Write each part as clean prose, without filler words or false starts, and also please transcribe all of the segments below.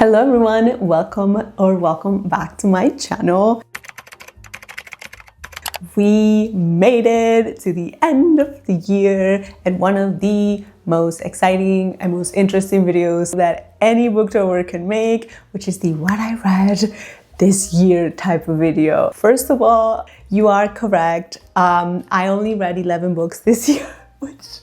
Hello everyone, welcome back to my channel. We made it to the end of the year and one of the most exciting and most interesting videos that any booktober can make, which is the what I read this year type of video. First of all, you are correct. I only read 11 books this year, which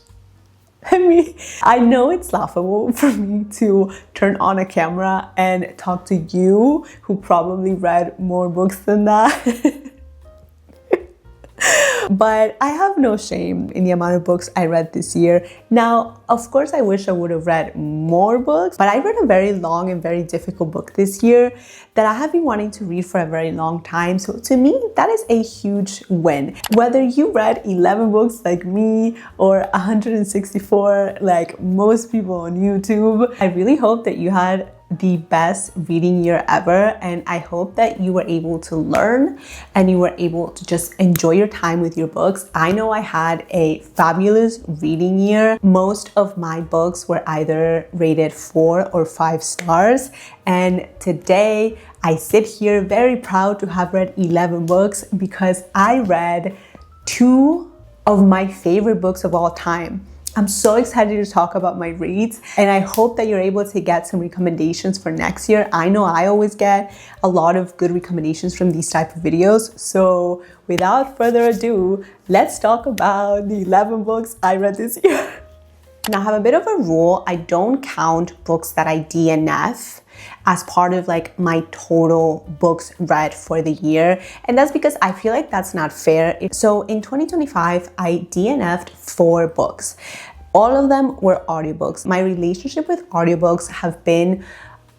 I know it's laughable for me to turn on a camera and talk to you who probably read more books than that. But I have no shame in the amount of books I read this year. Now, of course, I wish I would have read more books, but I read a very long and very difficult book this year that I have been wanting to read for a very long time. So to me, that is a huge win. Whether you read 11 books like me or 164 like most people on YouTube, I really hope that you had the best reading year ever, and I hope that you were able to learn and you were able to just enjoy your time with your books. I know I had a fabulous reading year. Most of my books were either rated 4 or 5 stars, and today I sit here very proud to have read 11 books because I read 2 of my favorite books of all time. I'm so excited to talk about my reads, and I hope that you're able to get some recommendations for next year. I know I always get a lot of good recommendations from these type of videos. So without further ado, let's talk about the 11 books I read this year. Now I have a bit of a rule. I don't count books that I DNF as part of like my total books read for the year. And that's because I feel like that's not fair. So in 2025, I DNF'd 4 books. All of them were audiobooks. My relationship with audiobooks have been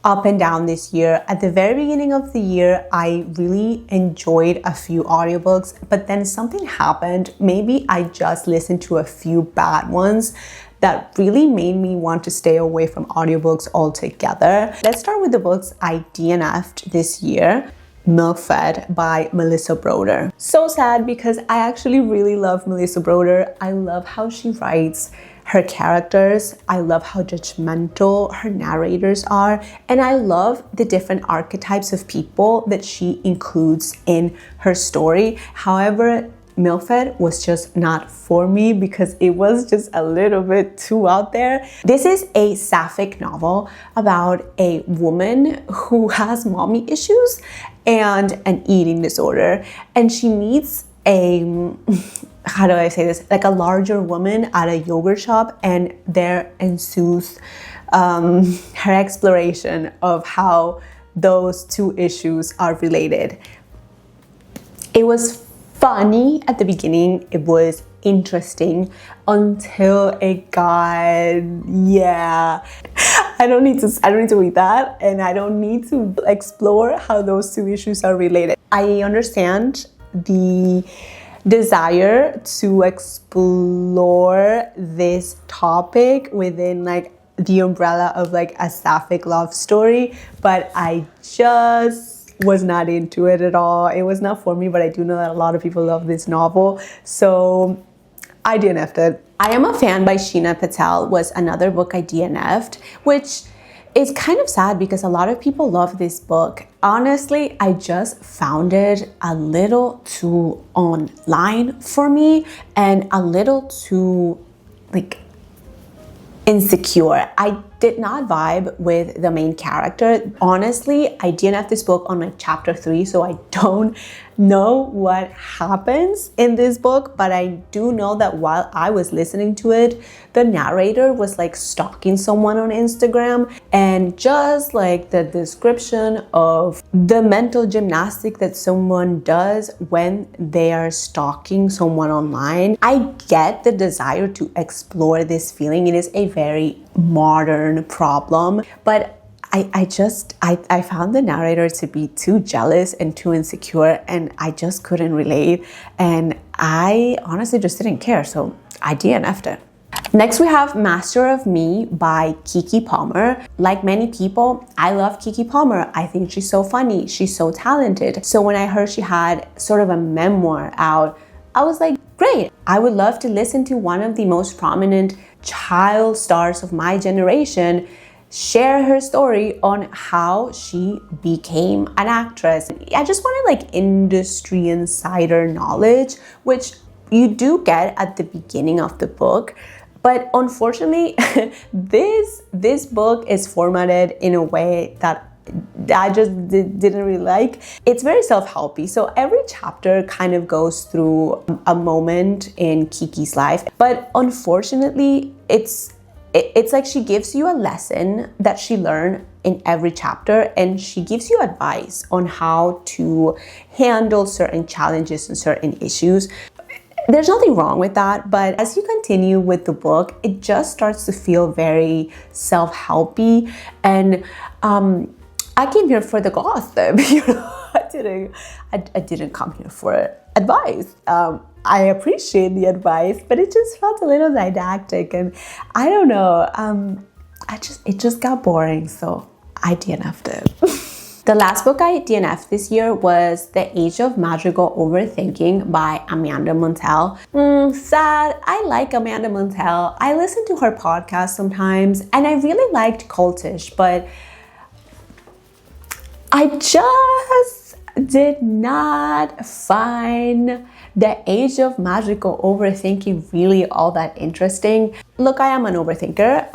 up and down this year. At the very beginning of the year, I really enjoyed a few audiobooks, but then something happened. Maybe I just listened to a few bad ones that really made me want to stay away from audiobooks altogether. Let's start with the books I DNF'd this year. Milk-Fed by Melissa Broder. So sad because I actually really love Melissa Broder. I love how she writes her characters. I love how judgmental her narrators are. And I love the different archetypes of people that she includes in her story. However, Milk-Fed was just not for me because it was just a little bit too out there. This is a sapphic novel about a woman who has mommy issues and an eating disorder. And she meets a, how do I say this? Like a larger woman at a yogurt shop, and there ensues her exploration of how those two issues are related. It was funny at the beginning, it was interesting until it got, yeah. I don't need to read that, and I don't need to explore how those two issues are related. I understand the desire to explore this topic within like the umbrella of like a sapphic love story, but I just was not into it at all. It was not for me, but I do know that a lot of people love this novel, so I DNF'd it. I Am a Fan by Sheena Patel was another book I DNF'd, which is kind of sad because a lot of people love this book. Honestly, I just found it a little too online for me and a little too like insecure. I did not vibe with the main character. Honestly, I DNF'd this book on like chapter 3, so I don't know what happens in this book, but I do know that while I was listening to it, the narrator was like stalking someone on Instagram, and just like the description of the mental gymnastic that someone does when they are stalking someone online. I get the desire to explore this feeling. It is a very modern problem, but I found the narrator to be too jealous and too insecure, and I just couldn't relate, and I honestly just didn't care, so I DNF'd it. Next we have Master of Me by Keke Palmer. Like many people, I love Keke Palmer. I think she's so funny, she's so talented. So when I heard she had sort of a memoir out, I was like, great. I would love to listen to one of the most prominent child stars of my generation share her story on how she became an actress. I just wanted like industry insider knowledge, which you do get at the beginning of the book. But unfortunately, this book is formatted in a way that I just didn't really like. It's very self-helpy. So every chapter kind of goes through a moment in Keke's life. But unfortunately, it's like she gives you a lesson that she learned in every chapter, and she gives you advice on how to handle certain challenges and certain issues. There's nothing wrong with that, but as you continue with the book, it just starts to feel very self-helpy, and I came here for the gossip. I didn't come here for advice. I appreciate the advice, but it just felt a little didactic, and I don't know. It just got boring, so I DNF'd it. The last book I DNF'd this year was The Age of Magical Overthinking by Amanda Montell. Sad. I like Amanda Montell. I listen to her podcast sometimes, and I really liked Cultish, but I just did not find The Age of Magical Overthinking really all that interesting. Look, I am an overthinker,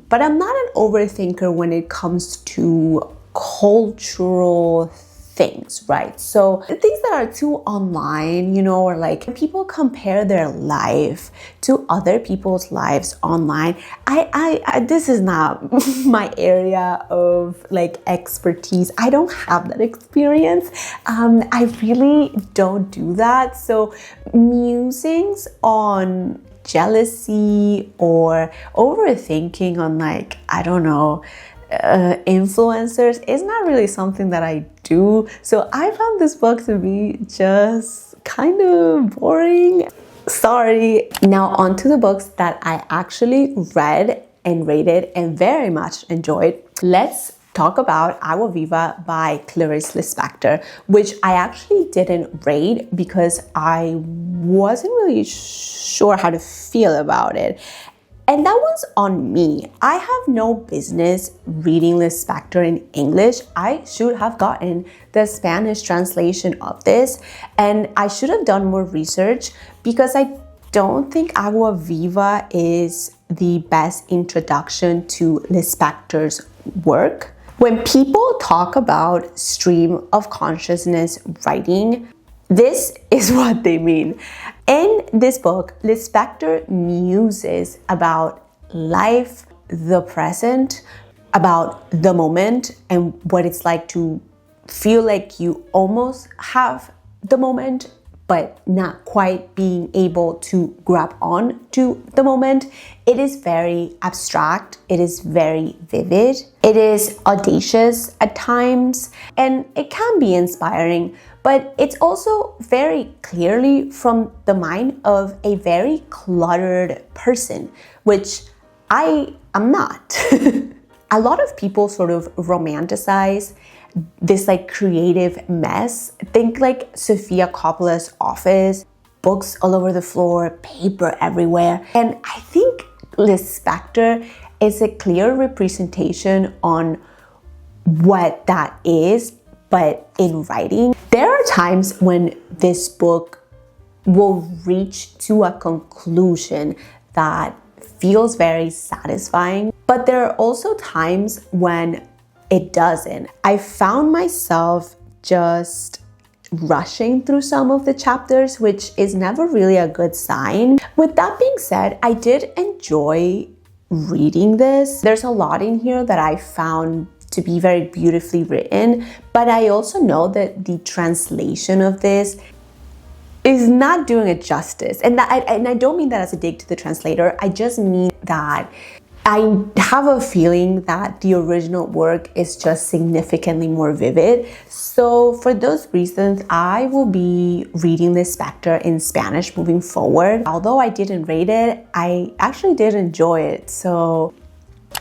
but I'm not an overthinker when it comes to cultural things, right? So things that are too online, or like people compare their life to other people's lives online. I this is not my area of like expertise. I don't have that experience. I really don't do that. So musings on jealousy or overthinking on like, I don't know, influencers is not really something that I do. So I found this book to be just kind of boring. Sorry. Now on to the books that I actually read and rated and very much enjoyed. Let's talk about Agua Viva by Clarice Lispector, which I actually didn't rate because I wasn't really sure how to feel about it. And that was on me. I have no business reading Lispector in English. I should have gotten the Spanish translation of this, and I should have done more research because I don't think Agua Viva is the best introduction to Lispector's work. When people talk about stream of consciousness writing, this is what they mean. In this book, Lispector muses about life, the present, about the moment, and what it's like to feel like you almost have the moment, but not quite being able to grab on to the moment. It is very abstract. It is very vivid. It is audacious at times, and it can be inspiring, but it's also very clearly from the mind of a very cluttered person, which I am not. A lot of people sort of romanticize this like creative mess. Think like Sofia Coppola's Office, books all over the floor, paper everywhere. And I think Lispector is a clear representation on what that is, but in writing. There are times when this book will reach to a conclusion that feels very satisfying, but there are also times when it doesn't. I found myself just rushing through some of the chapters, which is never really a good sign. With that being said, I did enjoy reading this. There's a lot in here that I found to be very beautifully written, but I also know that the translation of this is not doing it justice. And I don't mean that as a dig to the translator. I just mean that I have a feeling that the original work is just significantly more vivid. So for those reasons, I will be reading Lispector in Spanish moving forward. Although I didn't rate it, I actually did enjoy it. So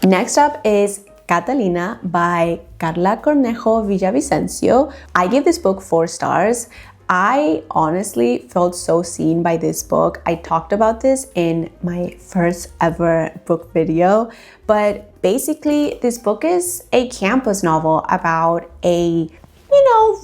next up is Catalina by Karla Cornejo Villavicencio. I give this book 4 stars. I honestly felt so seen by this book. I talked about this in my first ever book video, but basically this book is a campus novel about a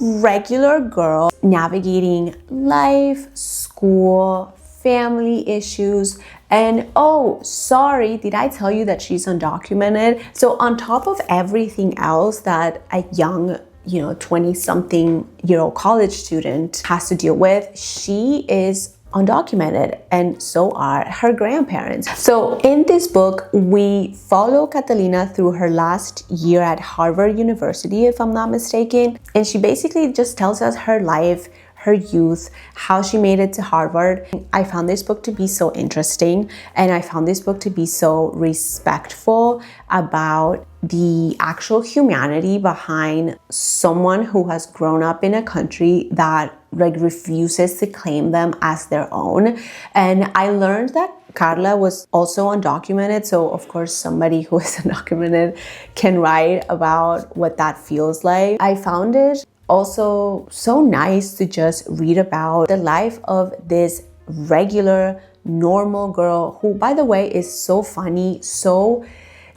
regular girl navigating life, school, family issues, and oh, sorry, did I tell you that she's undocumented? So on top of everything else that a young 20-something-year-old college student has to deal with, she is undocumented, and so are her grandparents. So in this book, we follow Catalina through her last year at Harvard University, if I'm not mistaken, and she basically just tells us her life, her youth, how she made it to Harvard. I found this book to be so interesting, and I found this book to be so respectful about the actual humanity behind someone who has grown up in a country that refuses to claim them as their own. And I learned that Karla was also undocumented, so of course somebody who is undocumented can write about what that feels like. I found it also so nice to just read about the life of this regular, normal girl who, by the way, is so funny, so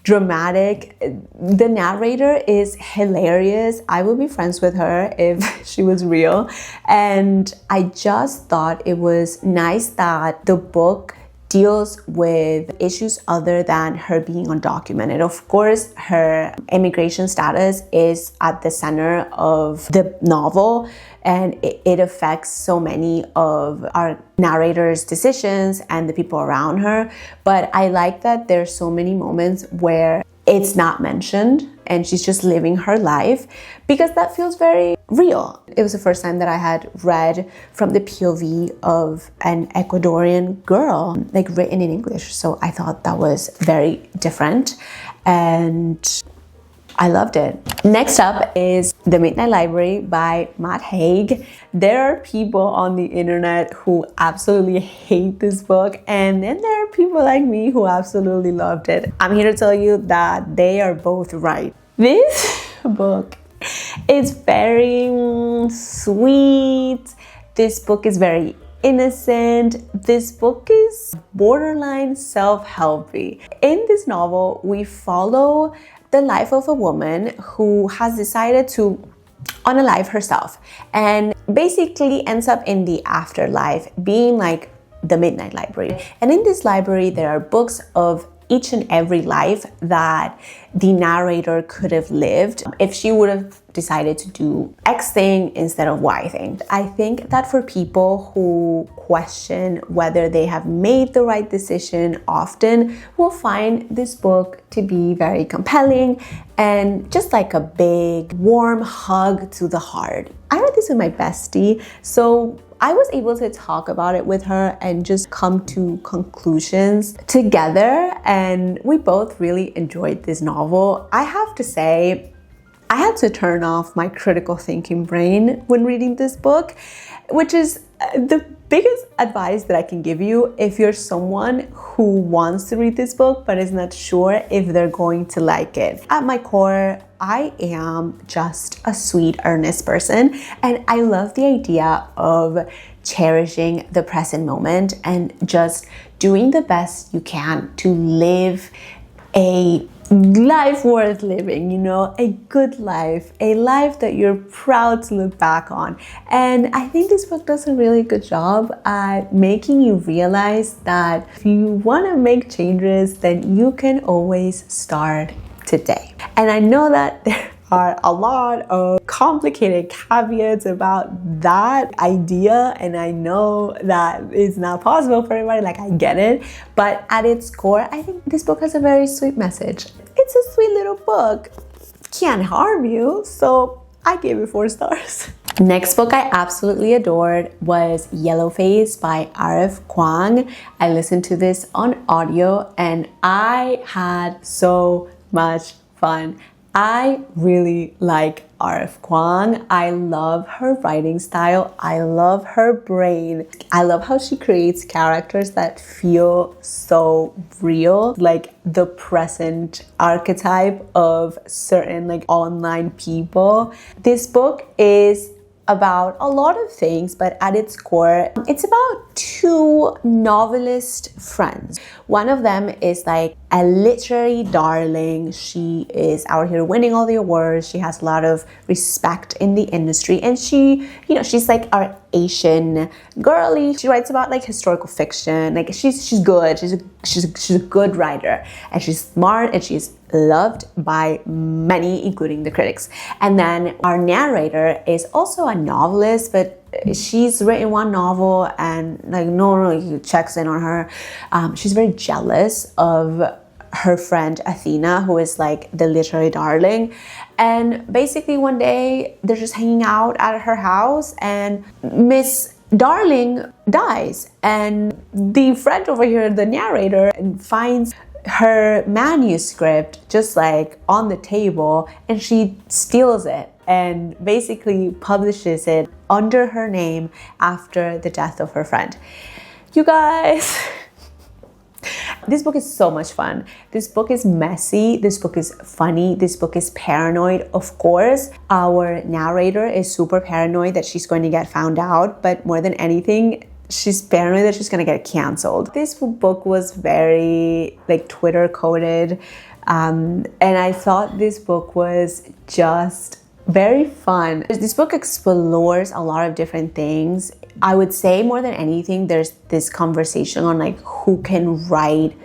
dramatic. The narrator is hilarious. I would be friends with her if she was real. And I just thought it was nice that the book deals with issues other than her being undocumented. Of course, her immigration status is at the center of the novel, and it affects so many of our narrator's decisions and the people around her. But I like that there's so many moments where it's not mentioned and she's just living her life, because that feels very real. It was the first time that I had read from the POV of an Ecuadorian girl, like written in English. So I thought that was very different and I loved it. Next up is The Midnight Library by Haig. There are people on the internet who absolutely hate this book, and then there are people like me who absolutely loved it. I'm here to tell you that they are both right. This book is very sweet. This book is very innocent. This book is borderline self-helpy. In this novel, we follow the life of a woman who has decided to unalive herself and basically ends up in the afterlife, being like the Midnight Library. And in this library, there are books of each and every life that the narrator could have lived if she would have decided to do X thing instead of Y thing. I think that for people who question whether they have made the right decision often will find this book to be very compelling and just like a big warm hug to the heart. I read this with my bestie, so I was able to talk about it with her and just come to conclusions together, and we both really enjoyed this novel. I have to say, I had to turn off my critical thinking brain when reading this book, which is the biggest advice that I can give you if you're someone who wants to read this book but is not sure if they're going to like it. At my core, I am just a sweet, earnest person, and I love the idea of cherishing the present moment and just doing the best you can to live a life worth living, a good life, a life that you're proud to look back on. And I think this book does a really good job at making you realize that if you want to make changes, then you can always start today. And I know that there are a lot of complicated caveats about that idea, and I know that it's not possible for everybody, like I get it, but at its core, I think this book has a very sweet message. It's a sweet little book, can't harm you, so I gave it 4 stars. Next book I absolutely adored was Yellowface by Kuang. I listened to this on audio and I had so much fun. I really like Kuang. I love her writing style. I love her brain. I love how she creates characters that feel so real, like the present archetype of certain like online people. This book is about a lot of things, but at its core, it's about two novelist friends. One of them is like a literary darling. She is out here winning all the awards. She has a lot of respect in the industry, and she, you know, she's like our Asian girly. She writes about like historical fiction. Like she's good. She's a good writer, and she's smart, and she's loved by many, including the critics. And then our narrator is also a novelist, but she's written one novel and like no one really checks in on her. She's very jealous of her friend Athena, who is like the literary darling. And basically one day they're just hanging out at her house and Miss Darling dies, and the friend over here, the narrator, finds her manuscript just like on the table, and she steals it and basically publishes it under her name after the death of her friend. You guys, this book is so much fun. This book is messy. This book is funny. This book is paranoid. Of course, our narrator is super paranoid that she's going to get found out, but more than anything, she's paranoid that she's gonna get canceled. This book was very like Twitter coded, and I thought this book was just very fun. This book explores a lot of different things. I would say more than anything, there's this conversation on like who can write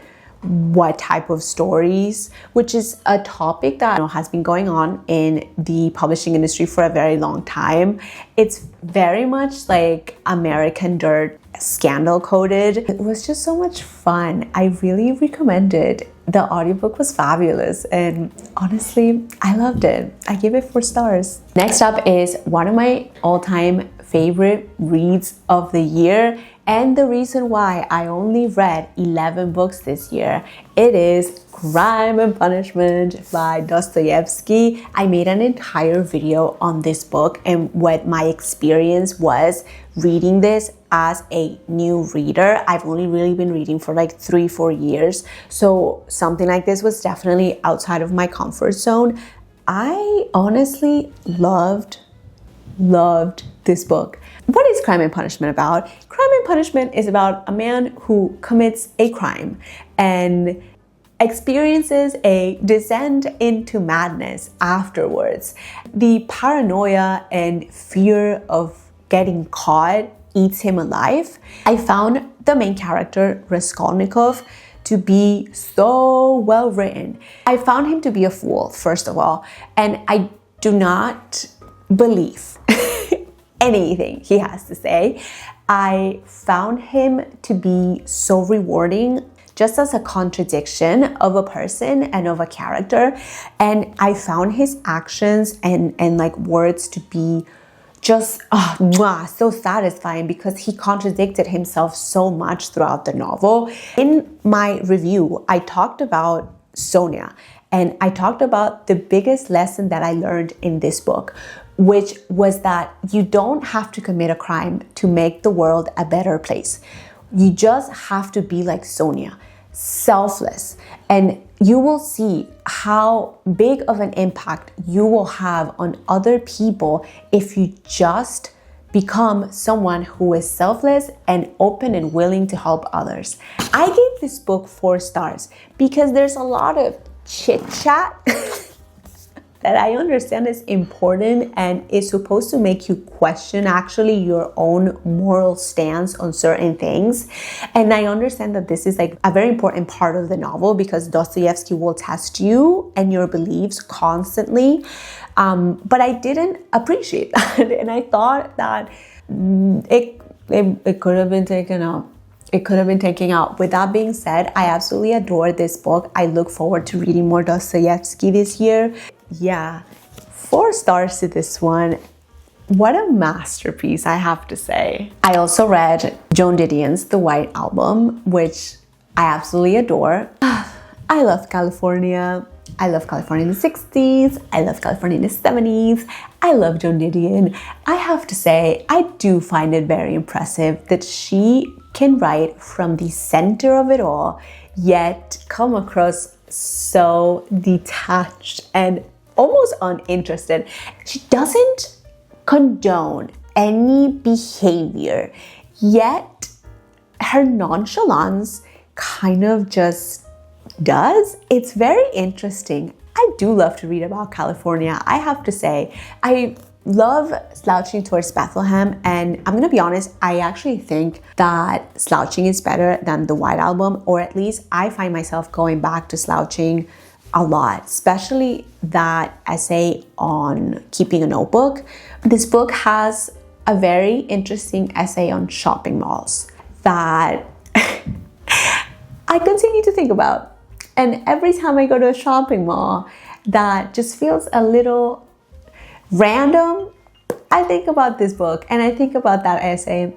what type of stories, which is a topic that has been going on in the publishing industry for a very long time. It's very much like American Dirt, scandal coded. It was just so much fun. I really recommend it. The audiobook was fabulous, and honestly, I loved it. I give it 4 stars. Next up is one of my all-time favorite reads of the year, and the reason why I only read 11 books this year. It is Crime and Punishment by Dostoevsky. I made an entire video on this book and what my experience was reading this as a new reader. I've only really been reading for like 3-4 years, so something like this was definitely outside of my comfort zone. I honestly loved this book. What is Crime and Punishment about? Crime and Punishment is about a man who commits a crime and experiences a descent into madness afterwards. The paranoia and fear of getting caught eats him alive. I found the main character, Raskolnikov, to be so well written. I found him to be a fool, first of all, and I do not believe anything he has to say. I found him to be so rewarding, just as a contradiction of a person and of a character. And I found his actions and like words to be just so satisfying, because he contradicted himself so much throughout the novel. In my review, I talked about Sonia, and I talked about the biggest lesson that I learned in this book, which was that you don't have to commit a crime to make the world a better place. You just have to be like Sonia, selfless, and you will see how big of an impact you will have on other people if you just become someone who is selfless and open and willing to help others. I gave this book 4 stars because there's a lot of chit chat that I understand is important and is supposed to make you question actually your own moral stance on certain things. And I understand that this is like a very important part of the novel, because Dostoevsky will test you and your beliefs constantly. But I didn't appreciate that, and I thought that it could have been taken out. It could have been taken out. With that being said, I absolutely adore this book. I look forward to reading more Dostoevsky this year. Yeah, 4 stars to this one. What a masterpiece, I have to say. I also read Joan Didion's The White Album, which I absolutely adore. I love California. I love California in the 60s. I love California in the 70s. I love Joan Didion. I have to say, I do find it very impressive that she can write from the center of it all, yet come across so detached and almost uninterested. She doesn't condone any behavior, yet her nonchalance kind of just does. It's very interesting. I do love to read about California. I have to say, I love Slouching Towards Bethlehem, and I'm gonna be honest, I actually think that Slouching is better than the White Album, or at least I find myself going back to Slouching a lot, especially that essay on keeping a notebook. This book has a very interesting essay on shopping malls that I continue to think about. And every time I go to a shopping mall that just feels a little random, I think about this book and I think about that essay and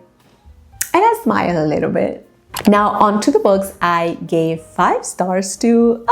I smile a little bit. Now on to the books I gave 5 stars to.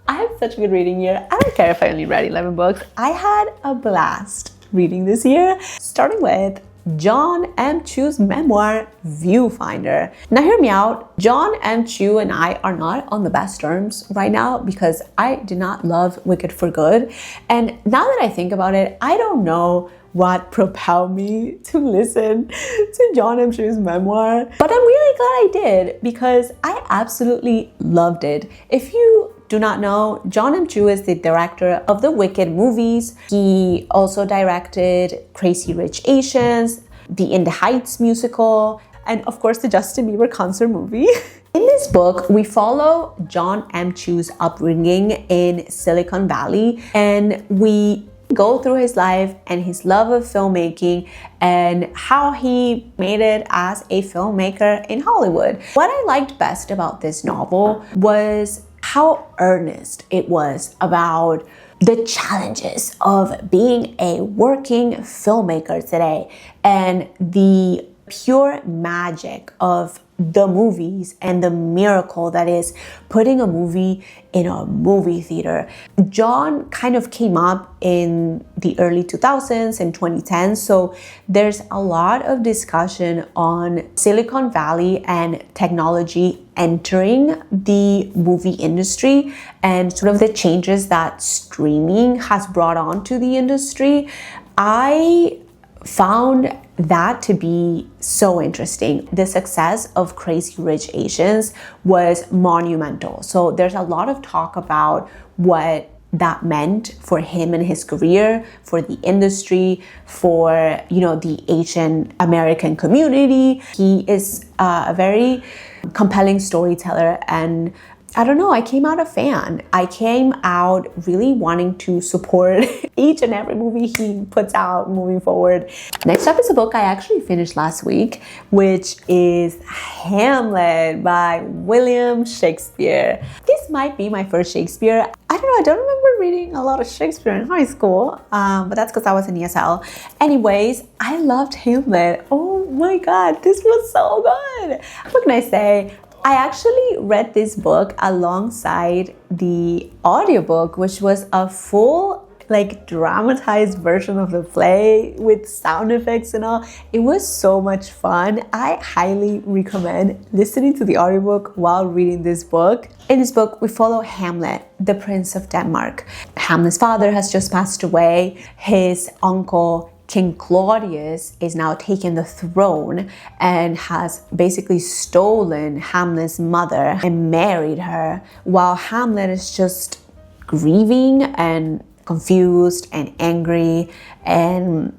I had such a good reading year. I don't care if I only read 11 books. I had a blast reading this year, starting with Jon M. Chu's memoir, Viewfinder. Now hear me out, Jon M. Chu and I are not on the best terms right now because I did not love Wicked for Good. And now that I think about it, I don't know what propelled me to listen to Jon M. Chu's memoir, but I'm really glad I did because I absolutely loved it. If you do not know, Jon M. Chu is the director of the Wicked movies. He also directed Crazy Rich Asians, the In the Heights musical, and of course the Justin Bieber concert movie. In this book, we follow Jon M. Chu's upbringing in Silicon Valley, and we go through his life and his love of filmmaking and how he made it as a filmmaker in Hollywood. What I liked best about this novel was how earnest it was about the challenges of being a working filmmaker today and the pure magic of the movies and the miracle that is putting a movie in a movie theater. Jon kind of came up in the early 2000s and 2010s, so there's a lot of discussion on Silicon Valley and technology entering the movie industry and sort of the changes that streaming has brought on to the industry. I found that to be so interesting. The success of Crazy Rich Asians was monumental. So there's a lot of talk about what that meant for him and his career, for the industry, for, the Asian American community. He is a very compelling storyteller, and I don't know, I came out a fan. I came out really wanting to support each and every movie he puts out moving forward. Next up is a book I actually finished last week, which is Hamlet by William Shakespeare. This might be my first Shakespeare. I don't know, I don't remember reading a lot of Shakespeare in high school, but that's because I was in ESL. Anyways, I loved Hamlet. Oh my God, this was so good. What can I say? I actually read this book alongside the audiobook, which was a full dramatized version of the play with sound effects and all. It was so much fun. I highly recommend listening to the audiobook while reading this book. In this book, we follow Hamlet, the Prince of Denmark. Hamlet's father has just passed away. His uncle, King Claudius, is now taking the throne and has basically stolen Hamlet's mother and married her, while Hamlet is just grieving and confused and angry and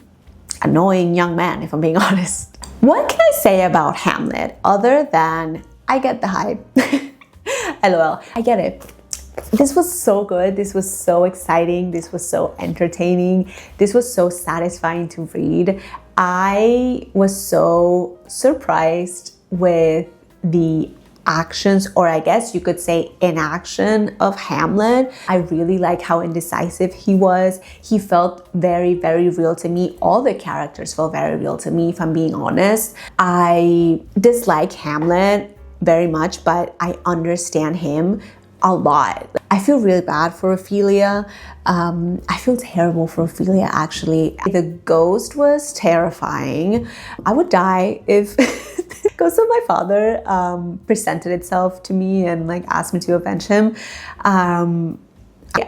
annoying young man, if I'm being honest. What can I say about Hamlet other than I get the hype? LOL, I get it. This was so good. This was so exciting. This was so entertaining. This was so satisfying to read. I was so surprised with the actions, or I guess you could say inaction, of Hamlet. I really like how indecisive he was. He felt very, very real to me. All the characters felt very real to me, if I'm being honest. I dislike Hamlet very much, but I understand him a lot. I feel really bad for Ophelia. I feel terrible for Ophelia, actually. The ghost was terrifying. I would die if the ghost of my father presented itself to me and asked me to avenge him.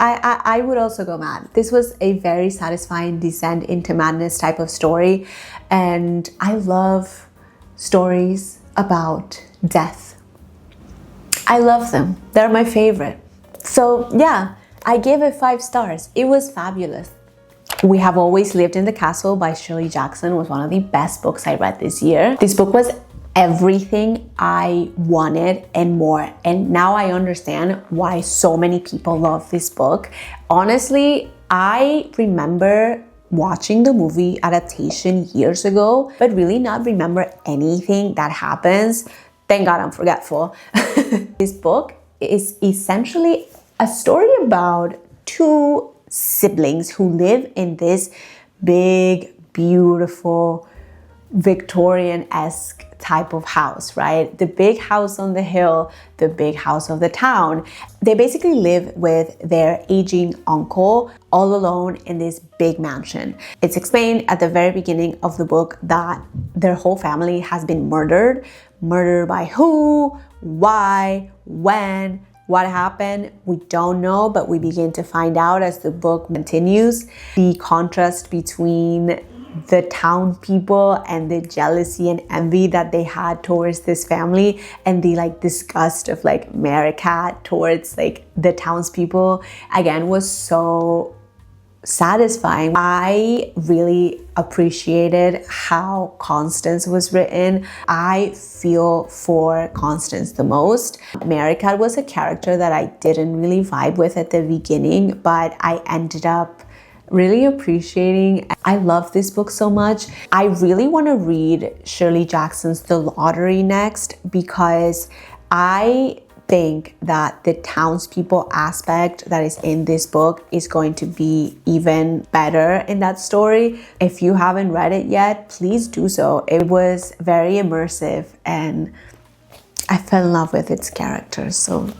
I would also go mad. This was a very satisfying descent into madness type of story, and I love stories about death. I love them. They're my favorite. So yeah, I gave it 5 stars. It was fabulous. We Have Always Lived in the Castle by Shirley Jackson was one of the best books I read this year. This book was everything I wanted and more. And now I understand why so many people love this book. Honestly, I remember watching the movie adaptation years ago, but really not remember anything that happens. Thank God I'm forgetful. This book is essentially a story about 2 siblings who live in this big, beautiful, Victorian-esque type of house, right? The big house on the hill, the big house of the town. They basically live with their aging uncle all alone in this big mansion. It's explained at the very beginning of the book that their whole family has been murdered. Murdered by who, why, when, what happened, we don't know, but we begin to find out as the book continues. The contrast between the town people and the jealousy and envy that they had towards this family, and the disgust of Maricat towards the townspeople, again, was so satisfying. I really appreciated how Constance was written. I feel for Constance the most. Maricat was a character that I didn't really vibe with at the beginning, but I ended up really appreciating. I love this book so much. I really want to read Shirley Jackson's The Lottery next, because I think that the townspeople aspect that is in this book is going to be even better in that story. If you haven't read it yet, please do so. It was very immersive and I fell in love with its characters. So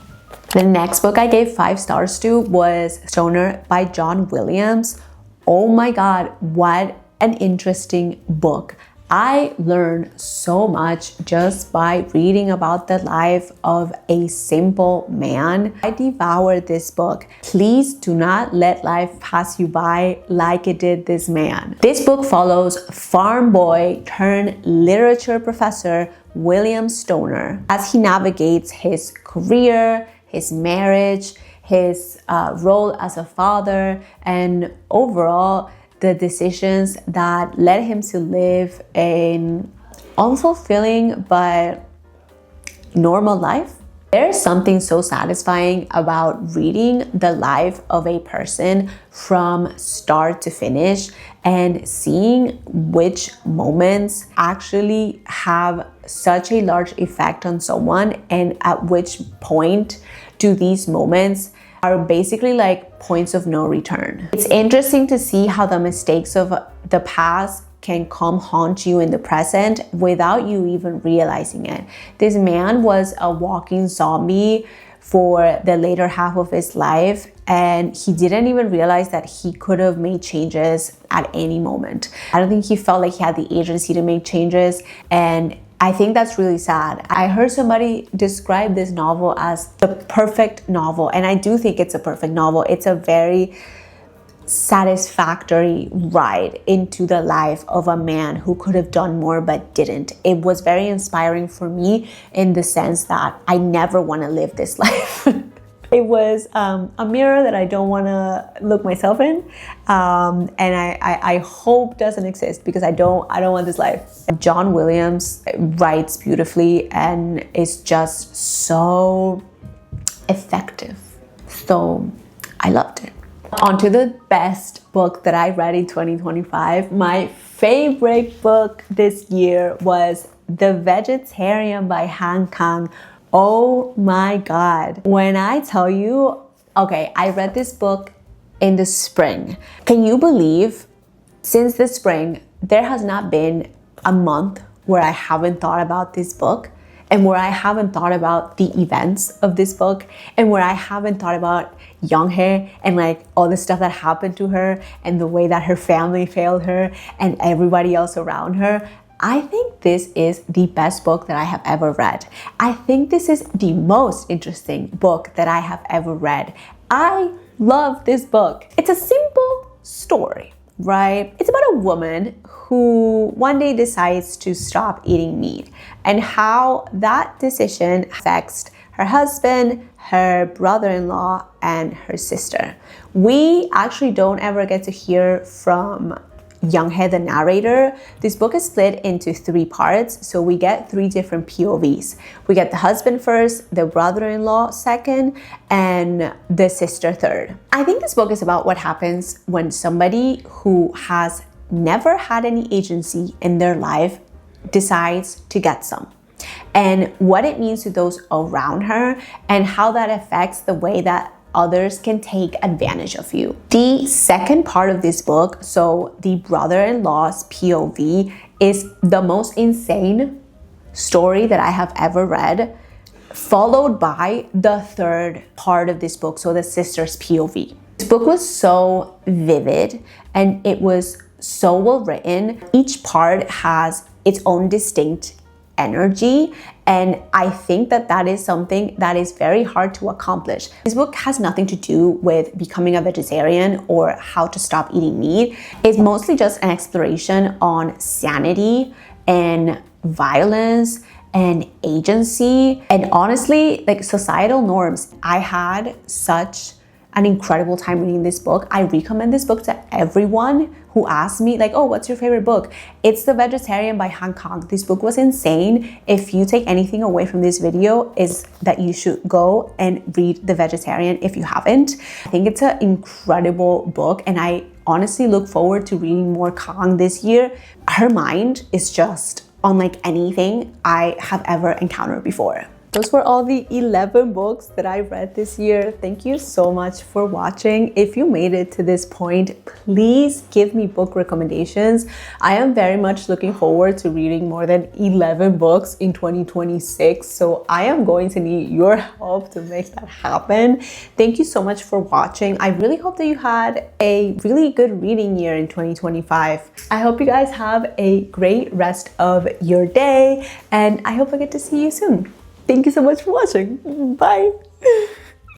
the next book I gave 5 stars to was Stoner by John Williams. Oh my God, what an interesting book. I learned so much just by reading about the life of a simple man. I devoured this book. Please do not let life pass you by like it did this man. This book follows farm boy turned literature professor William Stoner as he navigates his career, his marriage, his role as a father, and overall the decisions that led him to live an unfulfilling but normal life. There's something so satisfying about reading the life of a person from start to finish and seeing which moments actually have such a large effect on someone, and at which point do these moments are basically like points of no return. It's interesting to see how the mistakes of the past can come haunt you in the present without you even realizing it. This man was a walking zombie for the later half of his life, and he didn't even realize that he could have made changes at any moment. I don't think he felt like he had the agency to make changes, and I think that's really sad. I heard somebody describe this novel as the perfect novel, and I do think it's a perfect novel. It's a very satisfactory ride into the life of a man who could have done more but didn't. It was very inspiring for me in the sense that I never want to live this life. It was a mirror that I don't want to look myself in, and I hope doesn't exist, because I don't want this life. John Williams writes beautifully and is just so effective. So I loved it. On to the best book that I read in 2025. My favorite book this year was The Vegetarian by Han Kang. Oh my God. When I tell you, okay, I read this book in the spring. Can you believe since the spring, there has not been a month where I haven't thought about this book, and where I haven't thought about the events of this book, and where I haven't thought about Young-hae and like all the stuff that happened to her and the way that her family failed her and everybody else around her. I think this is the best book that I have ever read. I think this is the most interesting book that I have ever read. I love this book. It's a simple story, right? It's about a woman who one day decides to stop eating meat and how that decision affects her husband, her brother-in-law, and her sister. We actually don't ever get to hear from Younghead, the narrator. This book is split into 3 parts, so we get 3 different POVs. We get the husband first, the brother-in-law second, and the sister third. I think this book is about what happens when somebody who has never had any agency in their life decides to get some, and what it means to those around her, and how that affects the way that others can take advantage of you. The second part of this book, so the brother-in-law's POV, is the most insane story that I have ever read, followed by the third part of this book, so the sister's POV. This book was so vivid and it was so well written. Each part has its own distinct energy, and I think that that is something that is very hard to accomplish. This book has nothing to do with becoming a vegetarian or how to stop eating meat. It's mostly just an exploration on sanity and violence and agency and honestly, like, societal norms. I had such an incredible time reading this book. I recommend this book to everyone who asks me, like, oh, what's your favorite book? It's The Vegetarian by Han Kang. This book was insane. If you take anything away from this video, is that you should go and read The Vegetarian if you haven't. I think it's an incredible book, and I honestly look forward to reading more Kang this year. Her mind is just unlike anything I have ever encountered before. Those were all the 11 books that I read this year. Thank you so much for watching. If you made it to this point, please give me book recommendations. I am very much looking forward to reading more than 11 books in 2026. So I am going to need your help to make that happen. Thank you so much for watching. I really hope that you had a really good reading year in 2025. I hope you guys have a great rest of your day, and I hope I get to see you soon. Thank you so much for watching. Bye.